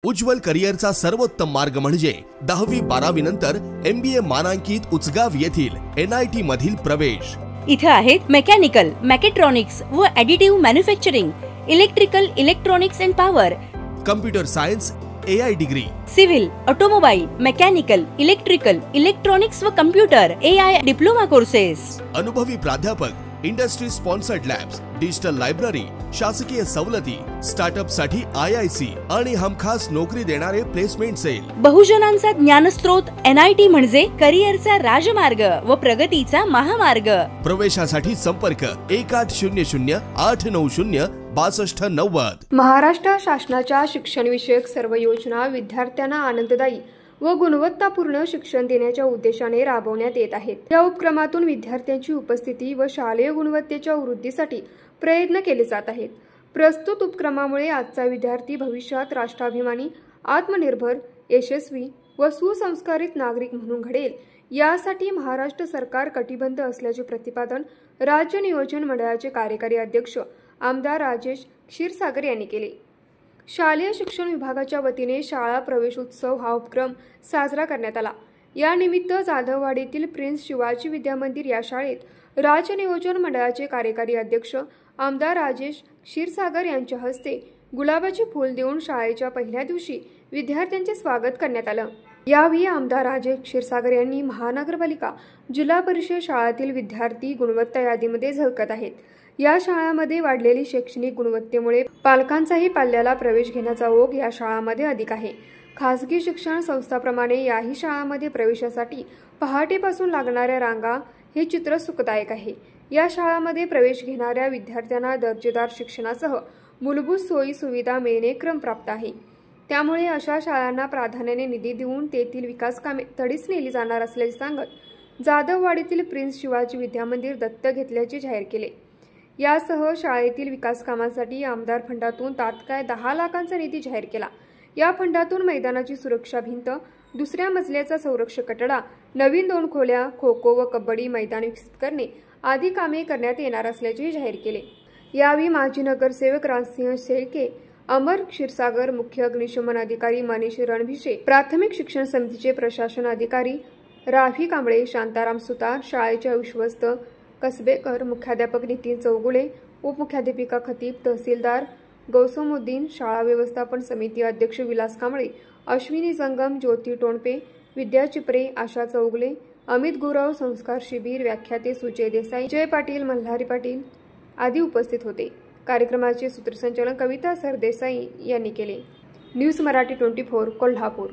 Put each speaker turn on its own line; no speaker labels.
उज्ज्वल करिअरचा सर्वोत्तम मार्ग म्हणजे 10वी-12वी नंतर MBA मानांकित उचगाव येथील NIT मधील प्रवेश।
इथे आहेत मेकॅनिकल, मेकॅट्रॉनिक्स व additive manufacturing, electrical, electronics and power,
computer science, AI degree,
civil, automobile, mechanical, electrical, electronics व कम्प्युटर AI डिप्लोमा कोर्सेस,
अनुभवी प्राध्यापक, industry sponsored labs, digital library, शासकीय सवलती, स्टार्टअप साठी IIC आणि हमखास नोकरी देणारे प्लेसमेंट सेल।
बहुजनांचा ज्ञानस्रोत NIT म्हणजे करिअरचा राजमार्ग व प्रगतीचा महामार्ग।
प्रवेशासाठी संपर्क 1800-890-6290।
महाराष्ट्र शासनाच्या शिक्षणविषयक सर्व योजना विद्यार्थ्यांना आनंददायी व गुणवत्तापूर्ण शिक्षण देण्याच्या उद्देशाने राबवण्यात येत आहेत। या उपक्रमातून विद्यार्थ्यांची उपस्थिती व शालेय गुणवत्तेच्या वृद्धीसाठी प्रयत्न केले जात आहेत। प्रस्तुत उपक्रमामुळे आजचा विद्यार्थी भविष्यात राष्ट्राभिमानी, आत्मनिर्भर, यशस्वी व सुसंस्कारित नागरिक म्हणून घडेल, यासाठी महाराष्ट्र सरकार कटिबद्ध असल्याचे प्रतिपादन राज्य नियोजन मंडळाचे कार्यकारी अध्यक्ष आमदार राजेश क्षीरसागर यांनी केले। शालेय शिक्षण विभागाच्या वतीने शाळा प्रवेशोत्सव हा उपक्रम साजरा करण्यात आला। या निमित्त जाधववाडीतील प्रिन्स शिवाजी विद्या मंदिर या शाळेत राज्य नियोजन मंडळाचे कार्यकारी अध्यक्ष आमदार राजेश क्षीरसागर यांच्या हस्ते गुलाबाचे फूल देऊन शाळेच्या पहिल्या दिवशी विद्यार्थ्यांचे स्वागत करण्यात आलं। यावेळी आमदार राजेश क्षीरसागर यांनी महानगरपालिका, जिल्हा परिषद शाळांतील विद्यार्थी गुणवत्ता यादीमध्ये झळकत आहेत। या शाळांमध्ये वाढलेली शैक्षणिक गुणवत्तेमुळे पालकांचाही पाल्याला प्रवेश घेण्याचा ओघ या शाळांमध्ये अधिक आहे। खासगी शिक्षण संस्थांप्रमाणे याही शाळांमध्ये प्रवेशासाठी पहाटेपासून लागणाऱ्या रांगा हे चित्र सुखदायक आहे। या शाळांमध्ये प्रवेश घेणाऱ्या विद्यार्थ्यांना दर्जेदार शिक्षणासह मूलभूत सोयी सुविधा मिळणे क्रमप्राप्त आहे। त्यामुळे अशा शाळांना प्राधान्याने निधी देऊन तेथील विकास कामे तडीस नेली जाणार असल्याचे सांगत जाधववाडीतील प्रिन्स शिवाजी विद्या मंदिर दत्तक घेतल्याचे जाहीर केले। यासह शाळेतील विकास कामांसाठी आमदार फंडातून तात्काळ 10 लाखांचा निधी जाहीर केला। या फंडातून मैदानाची सुरक्षा भिंत, दुसऱ्या मजल्याचा संरक्षक कठडा, नवीन 2 खोल्या, खो-खो व कबड्डी मैदान विकसित करणे आदी कामे करण्यात येणार असल्याचे जाहीर केले। यावेळी माजी नगरसेवक राजसिंह शेळके, अमर क्षीरसागर, मुख्य अग्निशमन अधिकारी मनीष रणभिसे, प्राथमिक शिक्षण समितीचे प्रशासन अधिकारी रावी कांबळे, शांताराम सुतार, शाळेच्या विश्वस्त कसबेकर, मुख्याध्यापक नितीन चौगुले, उपमुख्याध्यापिका खतीब, तहसीलदार गौसमुद्दीन, शाळा व्यवस्थापन समिती अध्यक्ष विलास कांबळे, अश्विनी जंगम, ज्योती टोणपे, विद्या चिपरे, आशा चौगुले, अमित गुरव, संस्कार शिबिर, व्याख्याते सुजय देसाई, जय पाटील, मल्हारी पाटील आदी उपस्थित होते। कार्यक्रमाचे सूत्रसंचालन कविता सरदेसाई यांनी केले। न्यूज मराठी 24 कोल्हापूर।